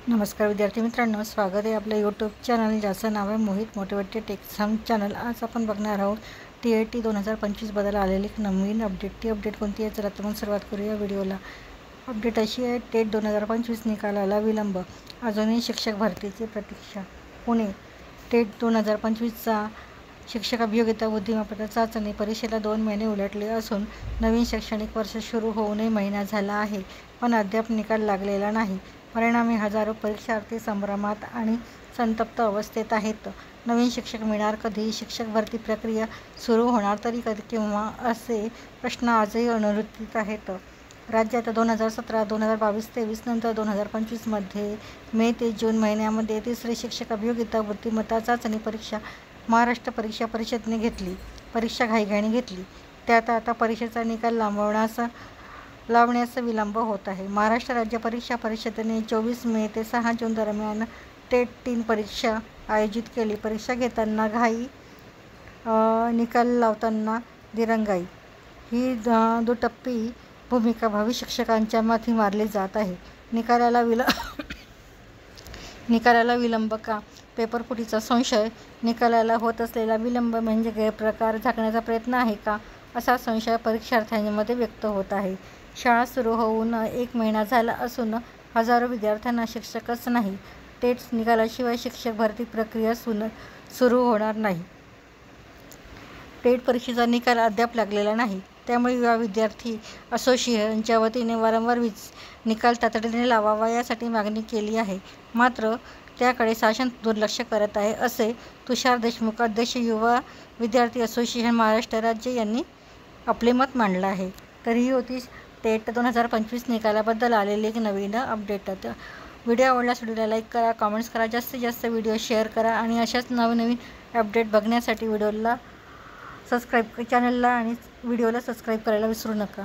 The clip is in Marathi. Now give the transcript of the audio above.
नमस्कार विद्यार्थी मित्रांनो, स्वागत आहे आपल्या यूट्यूब चॅनल ज्याचं नाव आहे मोहित मोटिवेटेड एक्झाम चॅनल। आज आपण बघणार आहोत TAT 2025 बद्दल आलेली एक नवीन अपडेट। ती अपडेट कोणती आहे? चला तर मग सुरुवात करूया व्हिडिओला। अपडेट अशी आहे, टेट 2025 निकालाला विलंब, अजूनही शिक्षक भरतीची प्रतीक्षा। पुणे टेट 2025चा शिक्षक अभियोगिता बुद्धिमत्ता चाचणी परीक्षेला 2 महिने उलटले असून नवीन शैक्षणिक वर्ष सुरू होऊनही महिना झाला आहे, पण अद्याप निकाल लागलेला नाही। परिणामी हजारो परीक्षार्थी संभ्रमात आणि संतप्त अवस्थेत आहेत। नवीन शिक्षक मिळणार कधी? शिक्षक भरती प्रक्रिया सुरू होणार तरी कधी केव्हा, असे प्रश्न आजही अनुत्तरित आहेत। राज्यात 2017, 2022, 2023 नंतर 2025 मध्ये मे ते जून महिन्यामध्ये तिसरी शिक्षक अभियोगिता बुद्धिमत्ता चाचणी परीक्षा महाराष्ट्र परीक्षा परिषदेने घेतली। परीक्षा घाईघाईने घेतली, त्यात आता परीक्षेचा निकाल लावण्यास विलंब होत आहे। महाराष्ट्र राज्य परीक्षा परिषदेने 24 मे ते 6 जून दरम्यान टेट 3 परीक्षा आयोजित केली। परीक्षा घेताना घाई, निकाल लावताना दिरंगाई ही दुटप्पी भूमिका भावी शिक्षकांच्या माथी मारली जात आहे। निकालाला विलंब का? पेपरफुटीचा संशय, निकालाला होत असलेला विलंब म्हणजे गैरप्रकार झाकण्याचा प्रयत्न आहे का, असा संशय परीक्षार्थ्यांमध्ये व्यक्त होत आहे। शाळा सुरू होऊन 1 महिना झाला असून हजारो विद्यार्थ्यांना शिक्षकच नाही। टेट निकालाशिवाय शिक्षक भरती प्रक्रिया सुरू होणार नाही। टेट परीक्षेचा निकाल अद्याप लागलेला नाही, त्यामुळे युवा विद्यार्थी असोसिएशनच्या वतीने वारंवार निकाल तातडीने लावावा यासाठी मागणी केली आहे, मात्र त्याकडे शासन दुर्लक्ष करत आहे, असे तुषार देशमुख, अध्यक्ष युवा विद्यार्थी असोसिएशन महाराष्ट्र राज्य यांनी आपले मत मांडले आहे। तर ही होती टेट 2025 निकालाबद्दल आलेली एक नवीन अपडेट। व्हिडिओ आवडल्यास व्हिडिओला लाईक करा, कमेंट्स करा, जास्तीत जास्त व्हिडिओ शेअर करा आणि अशाच नवनवीन अपडेट बघण्यासाठी चॅनलला आणि व्हिडिओला सबस्क्राईब करायला विसरू नका।